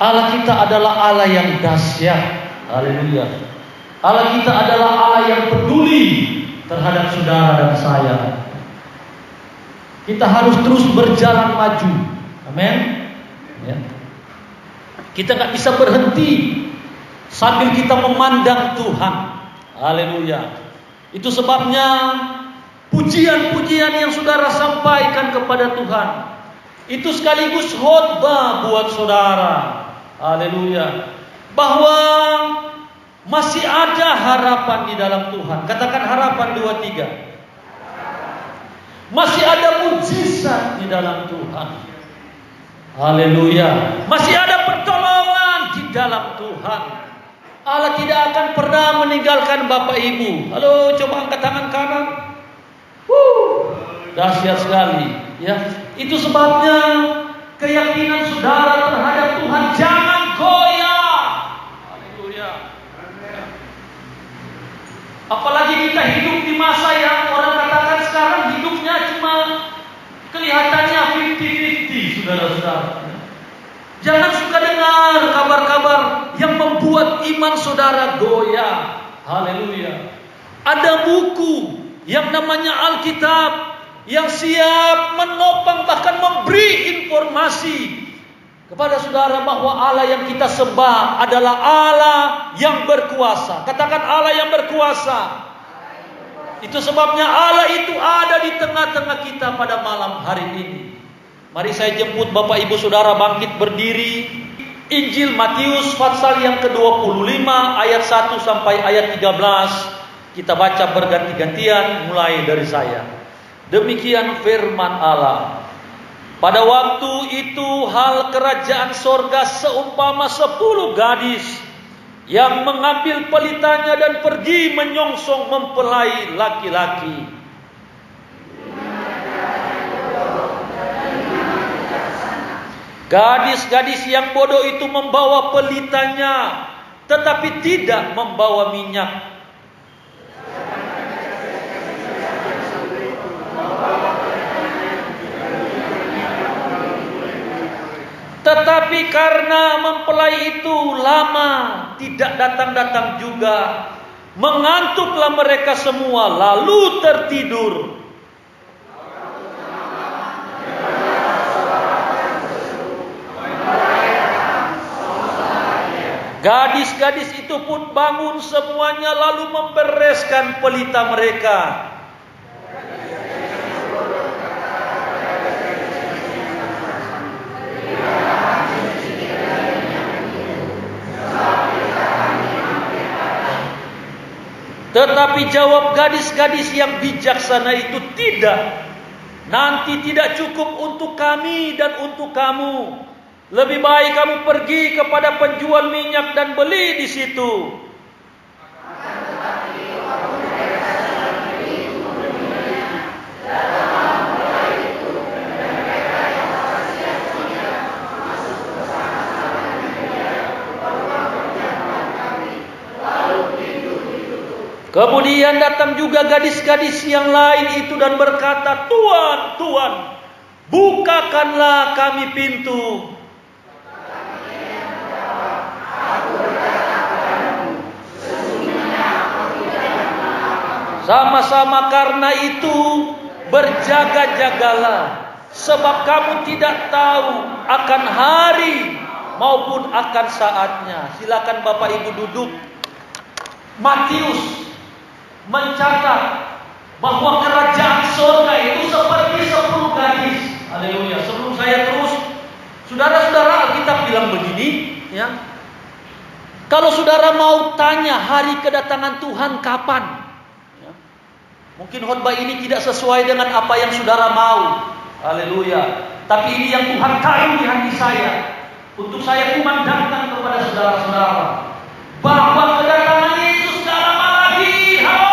Allah kita adalah Allah yang dahsyat. Haleluya. Allah kita adalah Allah yang peduli terhadap saudara dan saya. Kita harus terus berjalan maju. Amin. Ya. Kita nggak bisa berhenti sambil kita memandang Tuhan. Haleluya. Itu sebabnya pujian-pujian yang saudara sampaikan kepada Tuhan itu sekaligus khotbah buat saudara. Haleluya. Bahwa masih ada harapan di dalam Tuhan. Katakan harapan 2, 3. Masih ada mujizat di dalam Tuhan. Haleluya. Masih ada pertolongan di dalam Tuhan. Allah tidak akan pernah meninggalkan Bapak Ibu. Halo, coba angkat tangan kanan. Dahsyat sekali, ya. Itu sebabnya keyakinan saudara terhadap Tuhan jangan goyah. Haleluya. Apalagi kita hidup di masa yang orang katakan sekarang hidupnya cuma kelihatannya 50-50, saudara-saudara. Jangan suka dengar kabar-kabar yang membuat iman saudara goyah. Haleluya. Ada buku yang namanya Alkitab yang siap menopang bahkan memberi informasi kepada saudara bahwa Allah yang kita sembah adalah Allah yang berkuasa. Katakan Allah yang berkuasa. Itu sebabnya Allah itu ada di tengah-tengah kita pada malam hari ini. Mari saya jemput Bapak Ibu Saudara bangkit berdiri. Injil Matius pasal yang ke-25 ayat 1 sampai ayat 13. Kita baca berganti-gantian mulai dari saya. Demikian firman Allah. Pada waktu itu hal kerajaan sorga seumpama 10 gadis yang mengambil pelitanya dan pergi menyongsong mempelai laki-laki. Gadis-gadis yang bodoh itu membawa pelitanya, tetapi tidak membawa minyak. Tetapi karena mempelai itu lama tidak datang-datang juga, mengantuklah mereka semua lalu tertidur. Gadis-gadis itu pun bangun semuanya lalu membereskan pelita mereka. Tetapi jawab gadis-gadis yang bijaksana itu, tidak. Nanti tidak cukup untuk kami dan untuk kamu. Lebih baik kamu pergi kepada penjual minyak dan beli di situ. Kemudian datang juga gadis-gadis yang lain itu dan berkata, Tuan, Tuan, bukakanlah kami pintu. Sama-sama karena itu berjaga-jagalah, sebab kamu tidak tahu akan hari maupun akan saatnya. Silakan Bapak Ibu duduk. Matius mencatat bahwa kerajaan surga itu seperti 10 gadis. Haleluya. Sebelum saya terus, saudara-saudara, Alkitab bilang begini, ya. Kalau saudara mau tanya hari kedatangan Tuhan kapan, ya, mungkin khotbah ini tidak sesuai dengan apa yang saudara mau. Haleluya. Tapi ini yang Tuhan taruh di hati saya untuk saya kumandangkan kepada saudara-saudara bahwa kedatangan Yesus tidak lama lagi. Halo.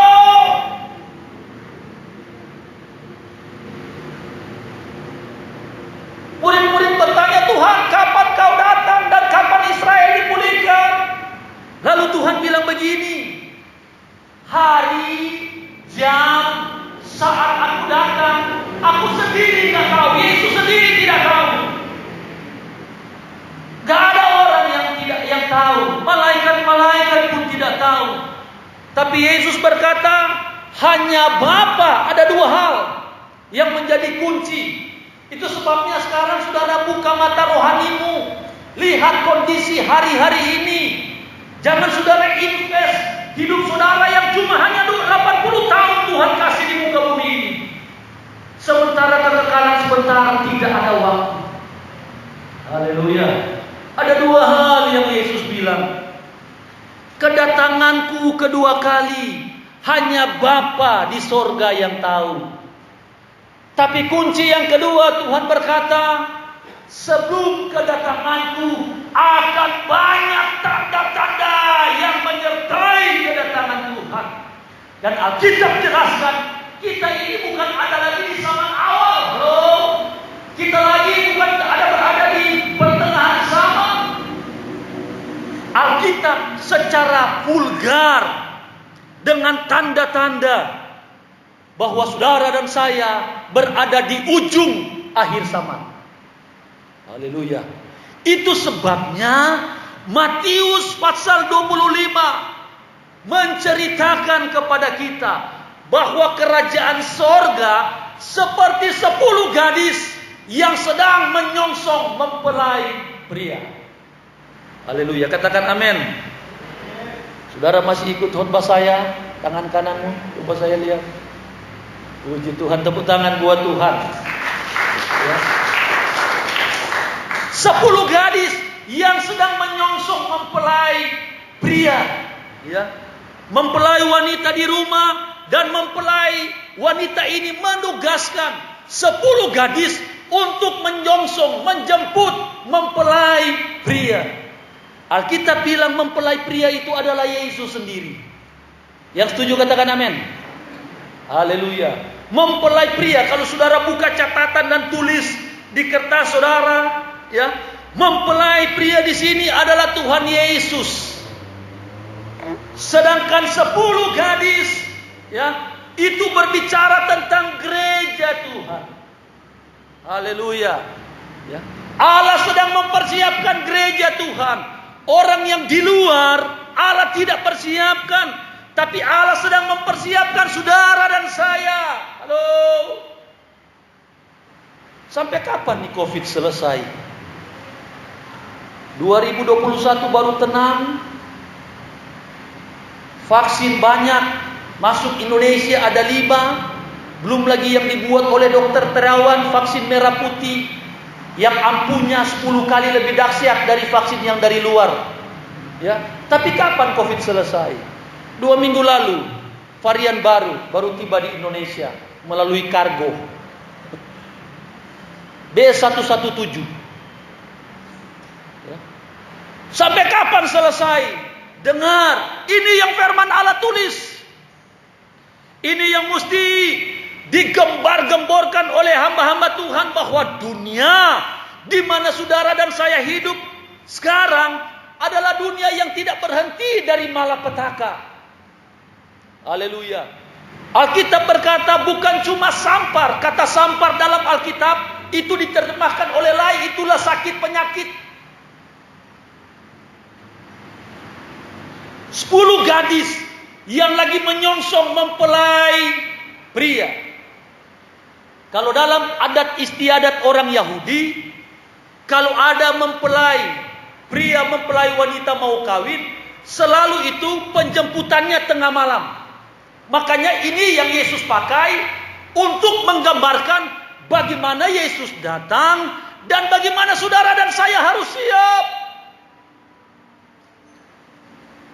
Murid-murid bertanya, Tuhan, kapan kau datang dan kapan Israel dipulihkan? Lalu Tuhan bilang begini, hari, jam, saat aku datang, aku sendiri tidak tahu. Yesus sendiri tidak tahu. Gak ada orang Tapi Yesus berkata, hanya Bapa. Ada dua hal yang menjadi kunci. Itu sebabnya sekarang saudara buka mata rohanimu. Lihat kondisi hari-hari ini. Jangan saudara invest hidup saudara yang cuma hanya 80 tahun Tuhan kasih di muka bumi ini. Sementara kekekalan sebentar, tidak ada waktu. Haleluya. Ada dua hal yang Yesus bilang. Kedatanganku kedua kali hanya Bapa di sorga yang tahu. Tapi kunci yang kedua, Tuhan berkata, sebelum kedatanganku akan banyak tanda-tanda yang menyertai kedatangan Tuhan. Dan Alkitab jelaskan, kita ini bukan ada lagi di zaman awal, bro. Kita lagi bukan berada di pertengahan zaman. Alkitab secara vulgar dengan tanda-tanda bahwa saudara dan saya berada di ujung akhir zaman. Haleluya. Itu sebabnya Matius pasal 25 menceritakan kepada kita bahwa kerajaan sorga seperti 10 gadis yang sedang menyongsong mempelai pria. Haleluya, katakan amin. Saudara masih ikut khotbah saya? Tangan kananmu, coba saya lihat. Puji Tuhan, tepuk tangan buat Tuhan. Ya. 10 gadis yang sedang menyongsong mempelai pria, ya. Mempelai wanita di rumah, dan mempelai wanita ini menugaskan 10 gadis untuk menyongsong, menjemput mempelai pria. Alkitab bilang mempelai pria itu adalah Yesus sendiri. Yang setuju katakan amin. Haleluya. Mempelai pria, kalau saudara buka catatan dan tulis di kertas saudara, ya, mempelai pria di sini adalah Tuhan Yesus. Sedangkan 10 gadis, ya, itu berbicara tentang gereja Tuhan. Haleluya. Ya. Allah sedang mempersiapkan gereja Tuhan. Orang yang di luar Allah tidak persiapkan, tapi Allah sedang mempersiapkan saudara dan saya. Halo. Sampai kapan nih Covid selesai? 2021 baru tenang. Vaksin banyak masuk Indonesia, ada 5. Belum lagi yang dibuat oleh dokter Terawan, vaksin merah putih, yang ampuhnya 10 kali lebih dahsyat dari vaksin yang dari luar. Ya, tapi kapan Covid selesai? 2 minggu lalu, varian baru tiba di Indonesia melalui kargo. B117. Ya. Sampai kapan selesai? Dengar, ini yang firman Allah tulis. Ini yang mesti digembar-gemborkan oleh hamba-hamba Tuhan, bahwa dunia di mana saudara dan saya hidup sekarang adalah dunia yang tidak berhenti dari malapetaka. Haleluya. Alkitab berkata bukan cuma sampar. Kata sampar dalam Alkitab itu diterjemahkan oleh lain, itulah sakit penyakit. 10 gadis yang lagi menyongsong mempelai pria. Kalau dalam adat istiadat orang Yahudi, kalau ada mempelai pria, mempelai wanita mau kawin, selalu itu penjemputannya tengah malam. Makanya ini yang Yesus pakai untuk menggambarkan bagaimana Yesus datang dan bagaimana saudara dan saya harus siap.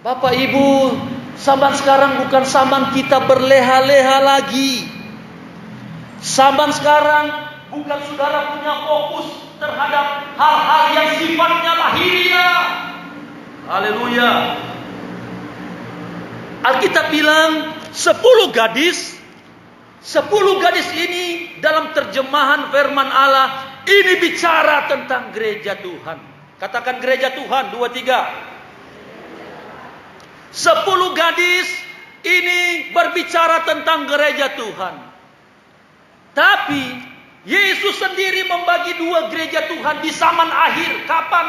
Bapak Ibu, zaman sekarang bukan zaman kita berleha-leha lagi. Zaman sekarang bukan saudara punya fokus terhadap hal-hal yang sifatnya lahiriah. Haleluya. Alkitab bilang 10 gadis. 10 gadis ini dalam terjemahan firman Allah ini bicara tentang gereja Tuhan. Katakan gereja Tuhan, 2, 3. 10 gadis ini berbicara tentang gereja Tuhan. Tapi Yesus sendiri membagi 2 gereja Tuhan di zaman akhir. Kapan?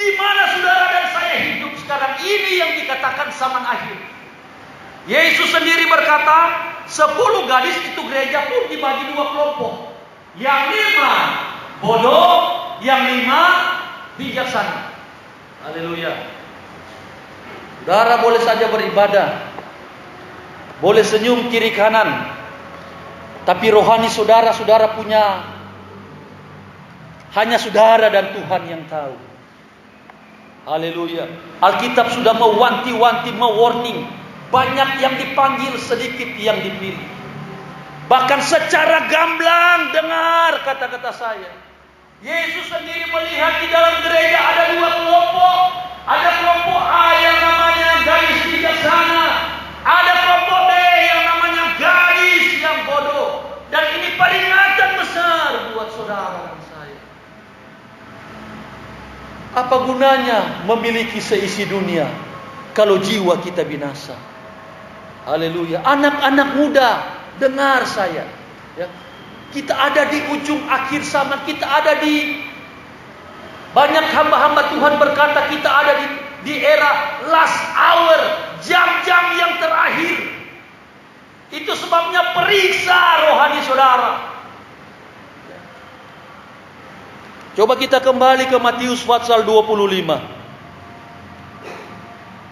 Di mana saudara dan saya hidup sekarang. Ini yang dikatakan zaman akhir. Yesus sendiri berkata, 10 gadis itu gereja pun dibagi 2 kelompok. Yang 5 bodoh, yang 5 bijaksana. Haleluya. Saudara boleh saja beribadah, boleh senyum kiri kanan, tapi rohani saudara punya hanya saudara dan Tuhan yang tahu. Haleluya. Alkitab sudah mewanti-wanti, mewarning. Banyak yang dipanggil, sedikit yang dipilih. Bahkan secara gamblang, dengar kata-kata saya. Yesus sendiri melihat di dalam gereja ada 2 kelompok. Ada kelompok A yang namanya gadis bijaksana. Ada kelompok B yang namanya gadis yang bodoh. Dan ini peringatan besar buat saudara dan saya. Apa gunanya memiliki seisi dunia kalau jiwa kita binasa? Haleluya. Anak-anak muda, dengar saya. Ya. Kita ada di ujung akhir zaman. Kita ada di, banyak hamba-hamba Tuhan berkata, kita ada di era last hour, jam-jam yang terakhir. Itu sebabnya periksa rohani saudara. Coba kita kembali ke Matius pasal 25.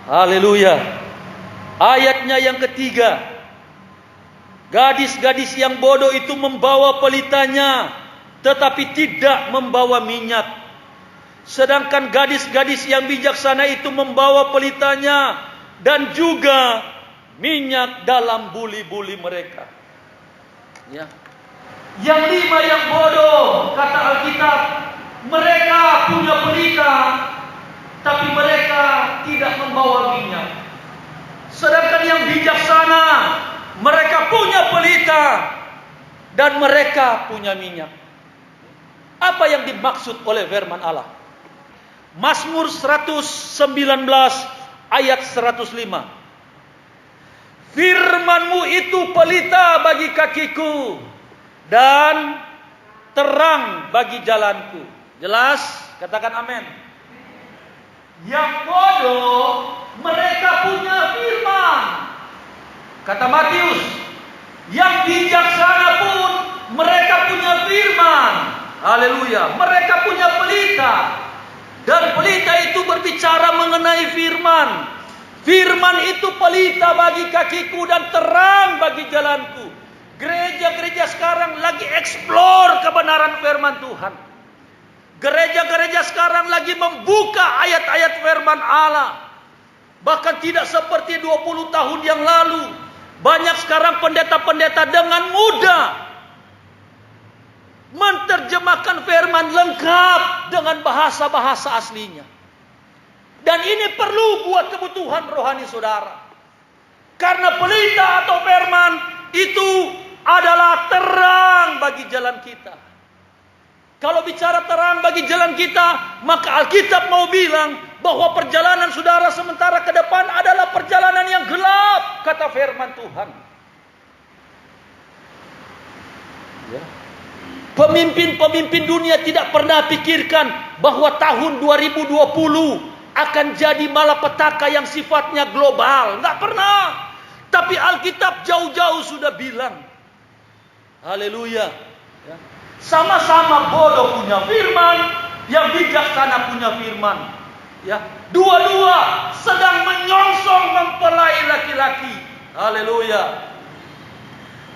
Haleluya. Ayatnya yang ketiga. Gadis-gadis yang bodoh itu membawa pelitanya, tetapi tidak membawa minyak. Sedangkan gadis-gadis yang bijaksana itu membawa pelitanya dan juga minyak dalam buli-buli mereka. Ya. Yang 5 yang bodoh, kata Alkitab, mereka punya pelita, tapi mereka tidak membawa minyak. Sedangkan yang bijaksana, mereka punya pelita dan mereka punya minyak. Apa yang dimaksud oleh firman Allah? Mazmur 119 ayat 105. Firman-Mu itu pelita bagi kakiku dan terang bagi jalanku. Jelas? Katakan amin. Yang bodoh, mereka punya firman. Kata Matius, yang bijaksana pun mereka punya firman. Haleluya. Mereka punya pelita. Dan pelita itu berbicara mengenai firman. Firman itu pelita bagi kakiku dan terang bagi jalanku. Gereja-gereja sekarang lagi eksplor kebenaran firman Tuhan. Gereja-gereja sekarang lagi membuka ayat-ayat firman Allah. Bahkan tidak seperti 20 tahun yang lalu. Banyak sekarang pendeta-pendeta dengan mudah menerjemahkan firman lengkap dengan bahasa-bahasa aslinya. Dan ini perlu buat kebutuhan rohani saudara. Karena pelita atau firman itu adalah terang bagi jalan kita. Kalau bicara terang bagi jalan kita, maka Alkitab mau bilang bahwa perjalanan saudara sementara ke depan adalah perjalanan yang gelap, kata firman Tuhan. Ya. Pemimpin-pemimpin dunia tidak pernah pikirkan bahwa tahun 2020 akan jadi malapetaka yang sifatnya global. Enggak pernah. Tapi Alkitab jauh-jauh sudah bilang. Haleluya. Ya. Sama-sama bodoh punya firman, yang bijaksana punya firman. Ya, dua-dua sedang menyongsong mempelai laki-laki. Haleluya.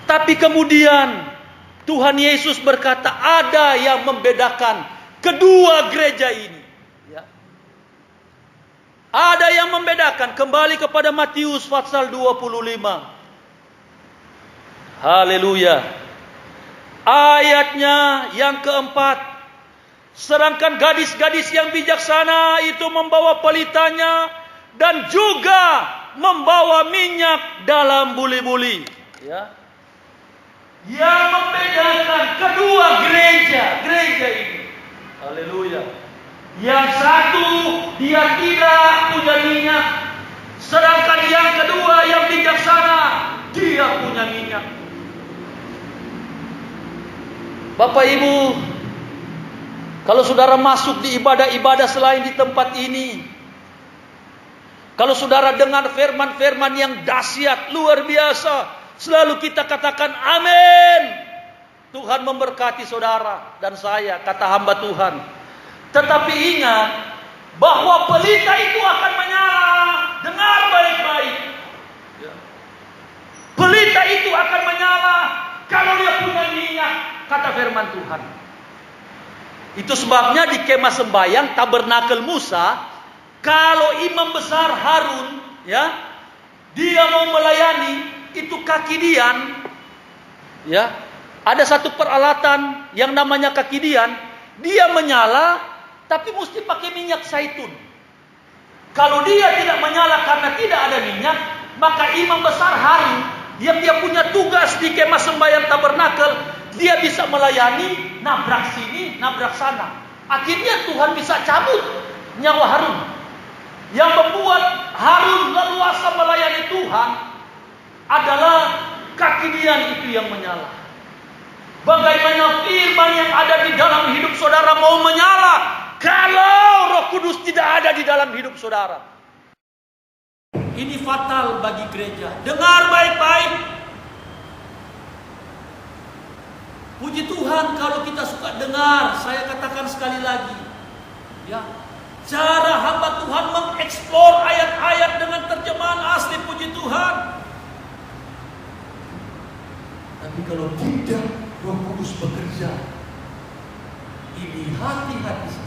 Tapi kemudian Tuhan Yesus berkata ada yang membedakan kedua gereja ini. Ya. Ada yang membedakan. Kembali kepada Matius pasal 25. Haleluya. Ayatnya yang keempat. Sedangkan gadis-gadis yang bijaksana itu membawa pelitanya dan juga membawa minyak dalam buli-buli. Ya. Yang membedakan kedua gereja ini. Haleluya. Yang satu dia tidak punya minyak. Sedangkan yang kedua yang bijaksana dia punya minyak. Bapak Ibu, kalau saudara masuk di ibadah-ibadah selain di tempat ini, Kalau saudara dengar firman-firman yang dahsyat, luar biasa, selalu kita katakan amin. Tuhan memberkati saudara dan saya, kata hamba Tuhan. Tetapi ingat bahwa pelita itu akan menyala. Dengar baik-baik. Pelita itu akan menyala kalau dia punya minyak, kata firman Tuhan. Itu sebabnya di kemah sembahyang tabernakel Musa, kalau imam besar Harun, ya, dia mau melayani, itu kaki dian, ya, ada satu peralatan yang namanya kaki dian, dia menyala, tapi mesti pakai minyak zaitun. Kalau dia tidak menyala karena tidak ada minyak, maka imam besar Harun yang dia punya tugas di kemah sembahyang tabernakel, dia bisa melayani, nabrak sini, nabrak sana. Akhirnya Tuhan bisa cabut nyawa Harun. Yang membuat Harun leluasa melayani Tuhan adalah kaki dian itu yang menyala. Bagaimana firman yang ada di dalam hidup saudara mau menyala kalau Roh Kudus tidak ada di dalam hidup saudara? Ini fatal bagi gereja. Dengar baik-baik. Puji Tuhan kalau kita suka dengar. Saya katakan sekali lagi, ya, cara hamba Tuhan mengeksplor ayat-ayat dengan terjemahan asli, puji Tuhan. Tapi kalau tidak Roh Kudus bekerja, ini hati-hati sekali.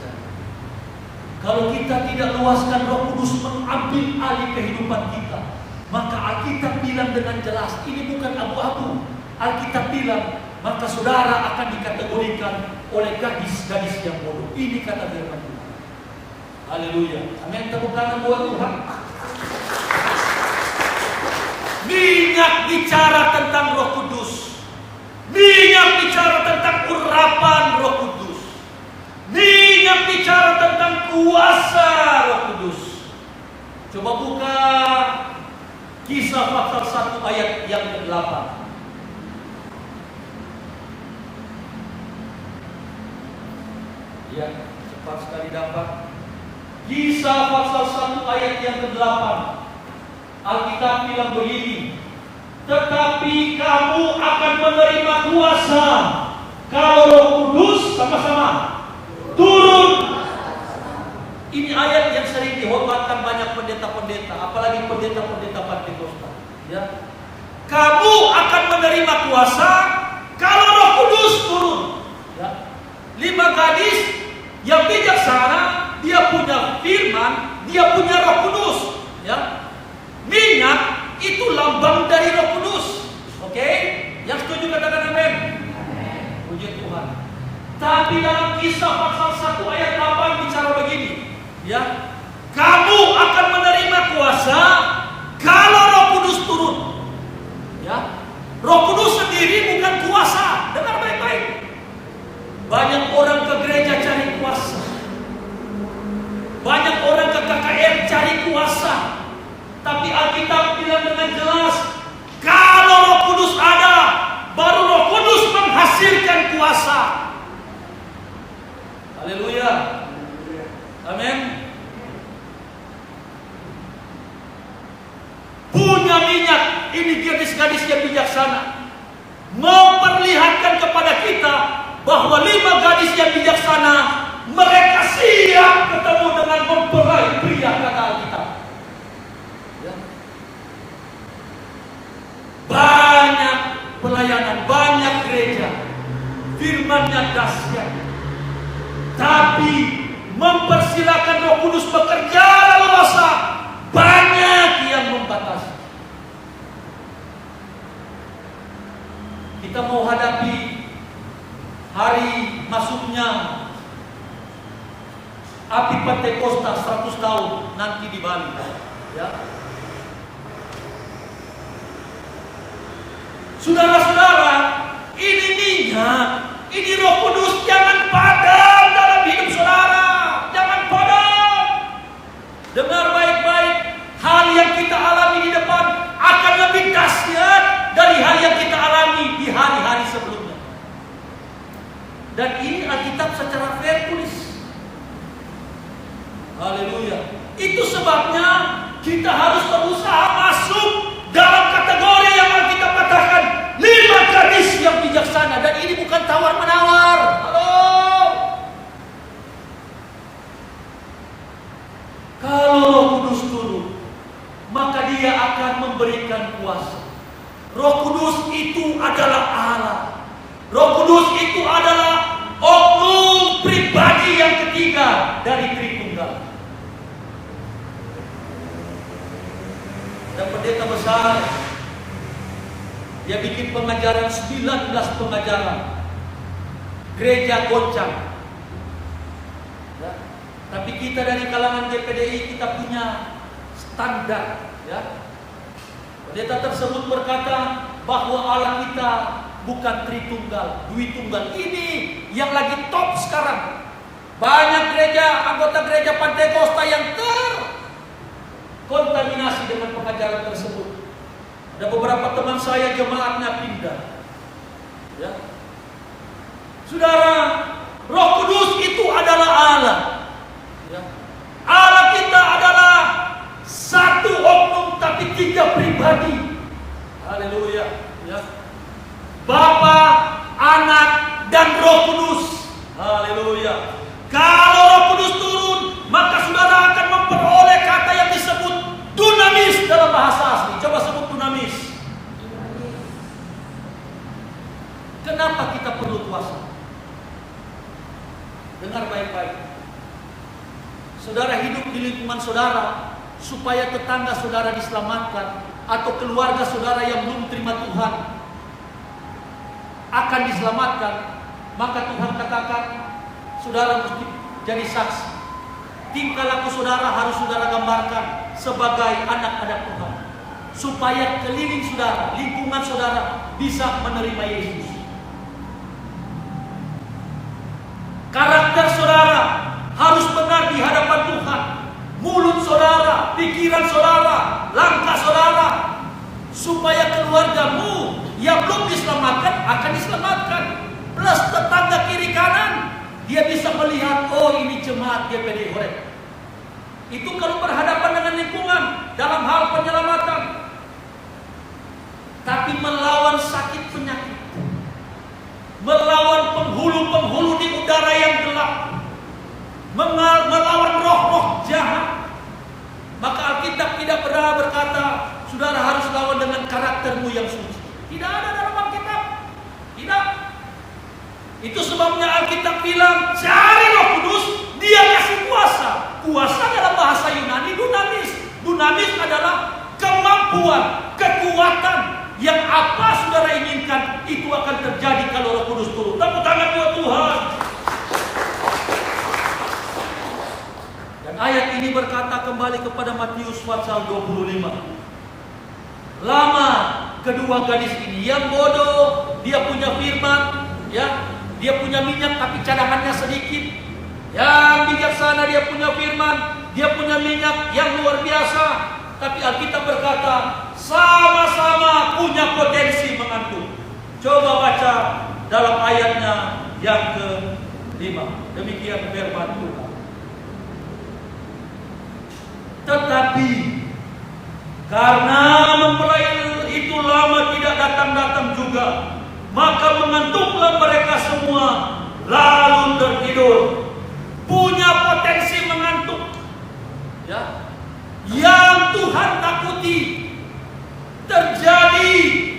Kalau kita tidak luaskan Roh Kudus mengambil alih kehidupan kita, maka Alkitab bilang dengan jelas, ini bukan abu-abu. Alkitab bilang, maka saudara akan dikategorikan oleh gadis-gadis yang bodoh. Ini kata firman Tuhan. Haleluya. Amin. Tepuk tangan buat Tuhan. Minyak bicara tentang Roh Kudus. Minyak bicara tentang urapan Roh Kudus. Minyak bicara tentang kuasa Roh Kudus. Coba buka Kisah pasal 1 ayat yang ke-8. Ya, cepat sekali dapat. Kisah pasal 1 ayat yang ke-8. Alkitab bilang begini, tetapi kamu akan menerima kuasa kalau Roh Kudus sama-sama turun. Ini ayat yang sering dihormatkan banyak pendeta-pendeta, apalagi pendeta-pendeta Pentakosta. Ya, kamu akan menerima kuasa kalau Roh Kudus turun. Ya. 5 gadis yang bijaksana, dia punya firman, dia punya Roh Kudus. Ya, minyak itu lambang dari Roh Kudus. Oke? Yang setuju katakan amin. Puji Tuhan. Tapi dalam Kisah pasal 1 ayat 8 bicara begini. Ya, kamu akan menerima kuasa kalau Roh Kudus turun. Ya, Roh Kudus sendiri bukan kuasa. Dengar baik-baik. Banyak orang ke gereja cari kuasa. Banyak orang ke KKR cari kuasa. Tapi Alkitab bilang dengan jelas, kalau Roh Kudus ada, baru Roh Kudus menghasilkan kuasa. Haleluya. Amin. Punya minyak, ini gadis-gadis yang bijaksana, memperlihatkan kepada kita bahwa 5 gadis yang bijaksana, mereka siap ketemu dengan mempelai pria, kata Alkitab. Ya. Banyak pelayanan, banyak gereja, firman-Nya dahsyat, tapi mempersilakan Roh Kudus bekerja leluasa, banyak yang membatasi. Kita mau hadapi hari masuknya api Pentakosta 100 tahun nanti di Bali. Ya. Saudara-saudara, ini minyak, ini Roh Kudus jangan padam dalam hidup saudara. Jangan padam. Dengar baik-baik, hal yang kita alami di depan akan lebih dahsyat dari hal yang kita alami di hari-hari sebelumnya. Dan ini Alkitab secara fair tulis. Haleluya. Itu sebabnya kita harus berusaha masuk dalam kategori yang kita katakan 5 gadis yang bijaksana. Dan ini bukan tawar-menawar. Halo. Kalau Roh Kudus turun, maka Dia akan memberikan kuasa. Roh Kudus itu adalah Allah. Roh Kudus itu adalah oknum pribadi yang ketiga dari Tritunggal. Dan pendeta besar, dia bikin pengajaran 19 pengajaran gereja goncang. Ya. Tapi kita dari kalangan GPDI kita punya standar. Ya. Pendeta tersebut berkata bahwa Allah kita bukan Tritunggal, Duitunggal. Ini yang lagi top sekarang. Banyak gereja, anggota gereja Pantekosta yang terkontaminasi dengan pengajaran tersebut. Ada beberapa teman saya jemaatnya pindah. Ya. Saudara, Roh Kudus itu adalah Allah. Ya. Allah kita adalah satu oknum tapi 3 pribadi. Haleluya. Ya. Bapa, Anak, dan Roh Kudus. Haleluya. Kalau Roh Kudus turun, maka saudara akan memperoleh kata yang disebut dunamis dalam bahasa asli. Coba sebut dunamis. Kenapa kita perlu kuasa? Dengar baik-baik. Saudara hidup di lingkungan saudara supaya tetangga saudara diselamatkan, atau keluarga saudara yang belum terima Tuhan akan diselamatkan, maka Tuhan katakan saudara mesti jadi saksi. Tingkah laku saudara harus saudara gambarkan sebagai anak-anak Tuhan, supaya keliling saudara, lingkungan saudara bisa menerima Yesus. Karakter saudara harus benar di hadapan Tuhan. Mulut saudara, pikiran saudara, langkah saudara, supaya keluargamu yang belum diselamatkan akan diselamatkan. Plus tetangga kiri kanan, dia bisa melihat, oh ini jemaat GPDI Horeb. Itu kalau berhadapan dengan lingkungan dalam hal penyelamatan. Tapi melawan sakit penyakit, melawan penghulu-penghulu di udara yang gelap, melawan roh-roh jahat, maka Alkitab tidak pernah berkata saudara harus lawan dengan karaktermu yang suci. Tidak ada dalam Alkitab. Tidak. Itu sebabnya Alkitab bilang cari Roh Kudus, Dia kasih kuasa. Kuasa dalam bahasa Yunani dunamis. Dunamis adalah kemampuan, kekuatan yang apa saudara inginkan itu akan terjadi kalau Roh Kudus turun. Tepuk tangan buat Tuhan. Dan ayat ini berkata kembali kepada Matius pasal 25. Lama kedua gadis ini, yang bodoh dia punya firman, ya, dia punya minyak tapi cadangannya sedikit. Yang bijaksana dia punya firman, dia punya minyak yang luar biasa. Tapi Alkitab berkata sama-sama punya potensi mengantuk. Coba baca dalam ayatnya yang ke-5. Demikian firman Tuhan. Tetapi karena mempelai itu lama tidak datang-datang juga, maka mengantuklah mereka semua lalu tertidur. Punya potensi mengantuk, ya, yang Tuhan takuti terjadi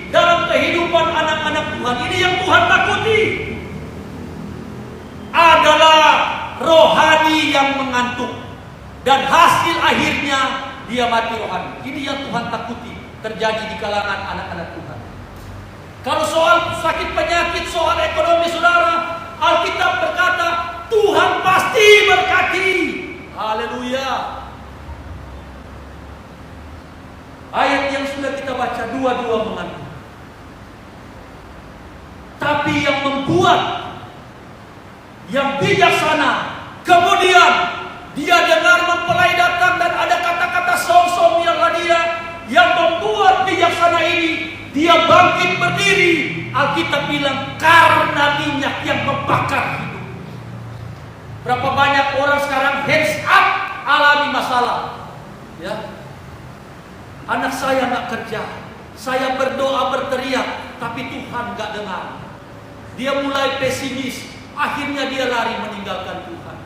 dalam kehidupan anak-anak Tuhan. Ini yang Tuhan takuti adalah rohani yang mengantuk, dan hasil akhirnya dia mati rohani. Ini yang Tuhan takuti terjadi di kalangan anak-anak Tuhan. Kalau soal sakit penyakit, soal ekonomi saudara, Alkitab berkata Tuhan pasti berkati. Haleluya. Ayat yang sudah kita baca dua-dua mengantuk. Tapi yang membuat yang bijaksana, kemudian dia dengar mempelai datang dan ada kata-kata som-som yang dia yang membuat bijaksana ini, dia bangkit berdiri. Alkitab bilang karena minyak yang membakar hidup. Berapa banyak orang sekarang hands up alami masalah, ya. Anak saya nggak kerja. Saya berdoa berteriak, tapi Tuhan nggak dengar. Dia mulai pesimis. Akhirnya dia lari meninggalkan Tuhan.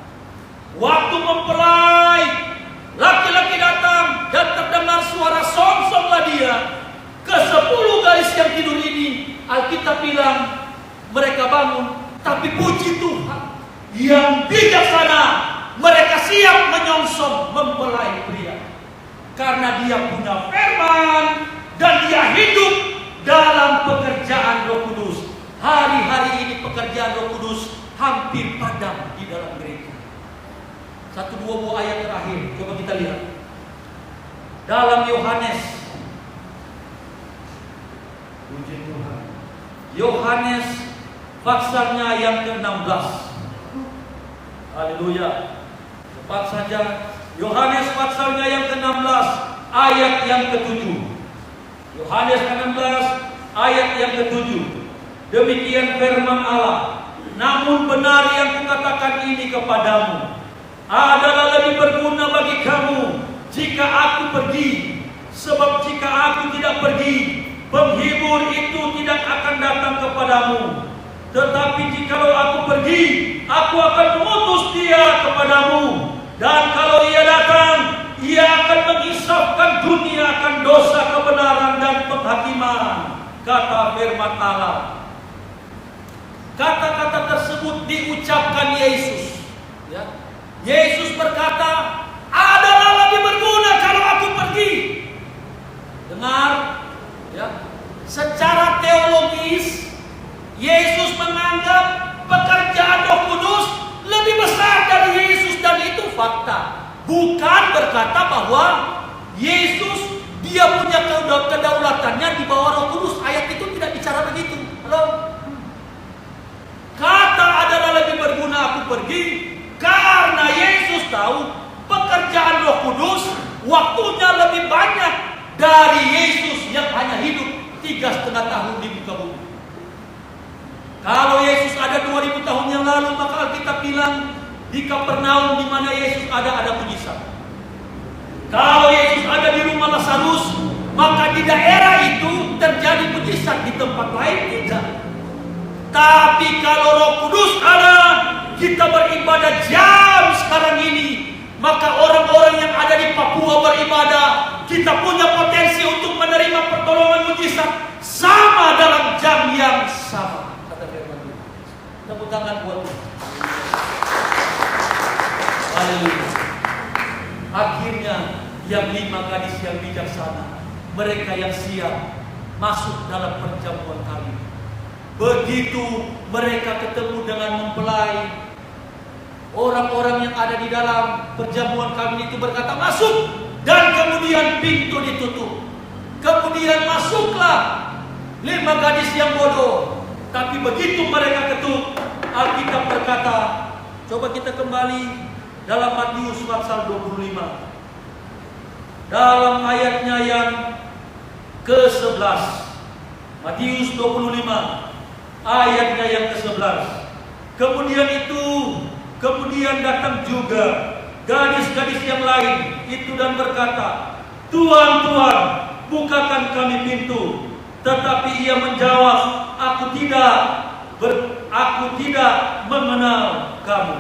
Waktu mempelai, laki-laki datang dan terdengar suara songsonglah dia. Ke-10 gadis yang tidur ini, Alkitab bilang mereka bangun. Tapi puji Tuhan yang bijaksana, mereka siap menyongsong mempelai pria. Karena dia punya firman dan dia hidup dalam pekerjaan Roh Kudus. Hari-hari ini pekerjaan Roh Kudus hampir padam di dalam gereja. 1-2 buah ayat terakhir, coba kita lihat. Dalam Yohanes, puji Tuhan, Yohanes pasalnya yang ke-16. Haleluya. Cepat saja. Yohanes pasalnya yang ke-16 ayat yang ke-7. Yohanes ke-16 ayat yang ke-7. Demikian firman Allah. Namun benar yang kukatakan ini kepadamu adalah lebih berguna bagi kamu jika aku pergi. Sebab jika aku tidak pergi, penghibur itu tidak akan datang kepadamu. Tetapi jikalau aku pergi, aku akan mengutus dia kepadamu. Dan kalau ia datang, ia akan mengisapkan dunia akan dosa, kebenaran dan penghakiman, kata firman Allah. Kata-kata tersebut diucapkan Yesus. Ya. Yesus berkata, adalah lebih berguna kalau aku pergi. Dengar, ya. Secara teologis, Yesus menganggap pekerjaan Roh Kudus lebih besar dari Yesus, dan itu fakta. Bukan berkata bahwa Yesus dia punya kedaulatannya di bawah Roh Kudus. Ayat itu tidak bicara begitu. Halo. Kata adalah lebih berguna aku pergi karena Yesus tahu pekerjaan Roh Kudus waktunya lebih banyak dari Yesus yang hanya hidup 3,5 tahun di muka bumi. Kalau Yesus ada 2000 tahun yang lalu, maka Alkitab bilang di Kapernaum di mana Yesus ada mujizat. Kalau Yesus ada di rumah Lazarus, maka di daerah itu terjadi mujizat, di tempat lain tidak. Tapi kalau Roh Kudus ada, kita beribadah jam sekarang ini, maka orang-orang yang ada di Papua beribadah, kita punya potensi untuk menerima pertolongan mujizat sama dalam jam yang sama. Tepuk tangan buat Tuhan. Haleluya. Akhirnya yang 5 gadis yang bijaksana, mereka yang siap masuk dalam perjamuan kami. Begitu mereka ketemu dengan mempelai, orang-orang yang ada di dalam perjamuan kami itu berkata masuk, dan kemudian pintu ditutup. Kemudian masuklah 5 gadis yang bodoh. Tapi begitu mereka ketuk, Alkitab berkata, coba kita kembali dalam Matius pasal 25. Dalam ayatnya yang ke-11. Matius 25 ayatnya yang ke-11. Kemudian datang juga gadis-gadis yang lain itu dan berkata, Tuhan, Tuhan, bukakan kami pintu. Tetapi ia menjawab, aku tidak mengenal kamu.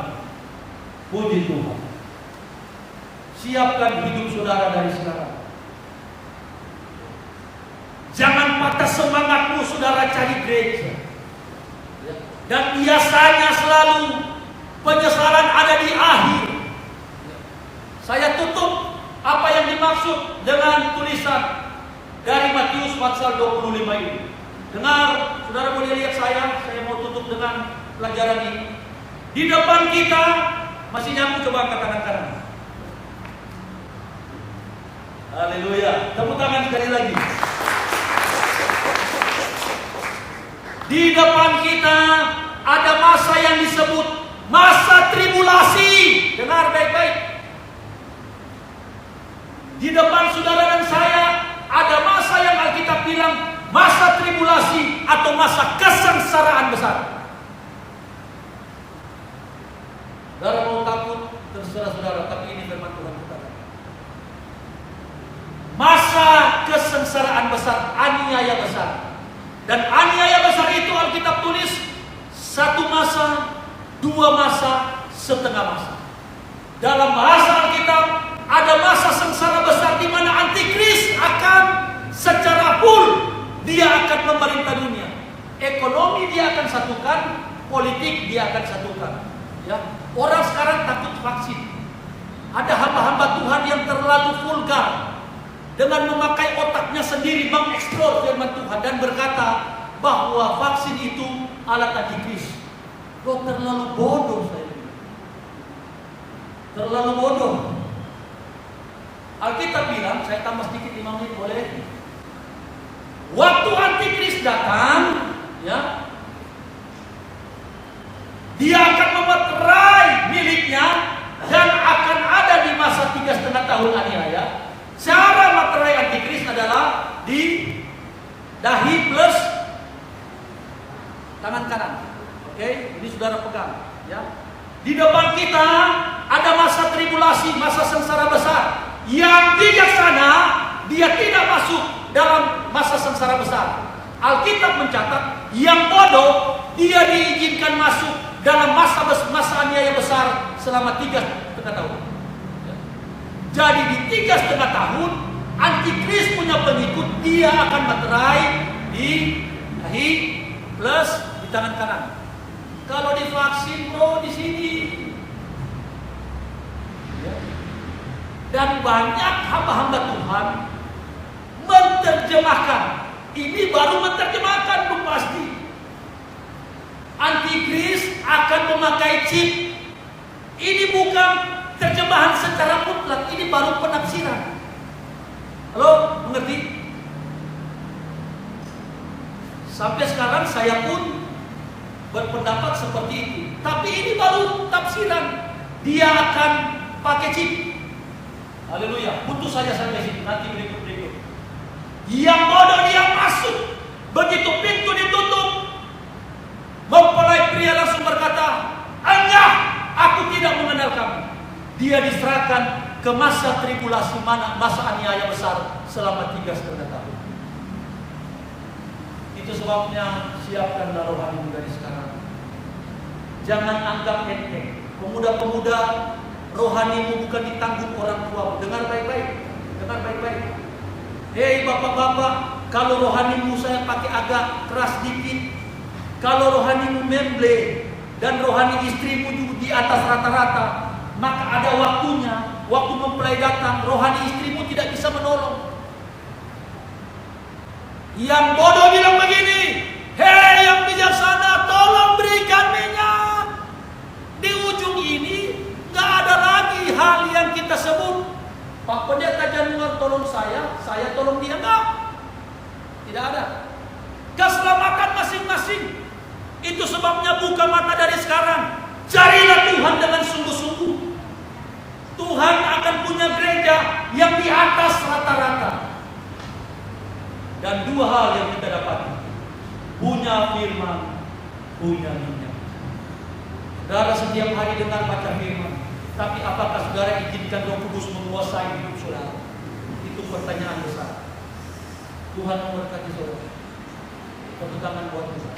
Puji Tuhan. Siapkan hidup saudara dari sekarang. Jangan patah semangatmu saudara cari gereja. Dan biasanya selalu penyesalan ada di akhir. Saya tutup apa yang dimaksud dengan tulisan dari Matius pasal 25 ini. Dengar, saudara boleh lihat saya mau tutup dengan pelajaran ini. Di depan kita, masih nyambung, coba angkat tangan kanan. Haleluya. Tepuk tangan sekali lagi. Di depan kita ada masa yang disebut masa tribulasi. Dengar baik-baik. Di depan saudara dan saya ada masa yang Alkitab bilang masa tribulasi atau masa kesengsaraan besar. Saudara mau takut, terserah saudara, tapi ini firman Tuhan katakan. Masa kesengsaraan besar, aniaya besar. Dan aniaya besar itu Alkitab tulis 1 masa, 2 masa, setengah masa. Dalam bahasa Alkitab ada masa sengsara besar di mana antikris akan secara full dia akan memerintah dunia. Ekonomi dia akan satukan, politik dia akan satukan. Ya, orang sekarang takut vaksin. Ada hamba-hamba Tuhan yang terlalu vulgar dengan memakai otaknya sendiri mengeksplor firman Tuhan dan berkata bahwa vaksin itu alat antikris. Kok terlalu bodoh saya bilang. Terlalu bodoh. Alkitab bilang, saya tambah sedikit 5 menit boleh? Waktu antikris datang, ya, dia akan memeterai miliknya dan akan ada di masa 3,5 tahun aniaya. Cara materai antikris adalah di dahi plus tangan kanan. Oke, ini saudara pegang, ya. Di depan kita ada masa tribulasi, masa sengsara besar. Yang bijaksana dia tidak masuk dalam masa sengsara besar. Alkitab mencatat yang bodoh dia diizinkan masuk dalam masa aniaya besar selama 3,5 tahun. Jadi di 3,5 tahun antikris punya pengikut, dia akan materai di dahi plus di tangan kanan. Kalau divaksin bro di sini. Dan banyak hamba-hamba Tuhan menerjemahkan. Ini baru menerjemahkan belum pasti. Antikris akan memakai chip. Ini bukan terjemahan secara mutlak, ini baru penafsiran. Halo, mengerti? Sampai sekarang saya pun berpendapat seperti itu. Tapi ini baru tafsiran. Dia akan pakai chip. Haleluya. Putus saja sampai sini. Nanti berikut-berikut. Yang bodoh dia masuk. Begitu pintu ditutup, mempelai pria langsung berkata, "Enggak, aku tidak mengenal kamu." Dia diserahkan ke masa tribulasi, masa aniaya besar selama 3,5 tahun. Itu sebabnya siapkanlah rohani dari sekarang. Jangan anggap enteng. Pemuda-pemuda, rohanimu bukan ditanggung orang tua. Dengar baik-baik. Dengar baik-baik. Hei bapak-bapak, kalau rohanimu saya pakai agak keras dikit, kalau rohanimu memble dan rohani istrimu juga di atas rata-rata, maka ada waktunya, waktu mempelai datang, rohani istrimu tidak bisa menolong. Yang bodoh bilang begini, hei yang bijaksana, tolong berikan minyak. Di ujung ini gak ada lagi hal yang kita sebut, Pak Pendeta Januar tolong saya tolong dia, enggak. Tidak ada. Keselamatan masing-masing. Itu sebabnya buka mata dari sekarang. Carilah Tuhan dengan sungguh-sungguh. Tuhan akan punya gereja yang di atas rata-rata. Dan 2 hal yang kita dapati. Punya firman, punya minyak. Saudara setiap hari dengar baca firman. Tapi apakah saudara izinkan Roh Kudus menguasai hidup saudara? Itu pertanyaan besar. Tuhan memberkati saudara. Tepuk tangan buat Tuhan.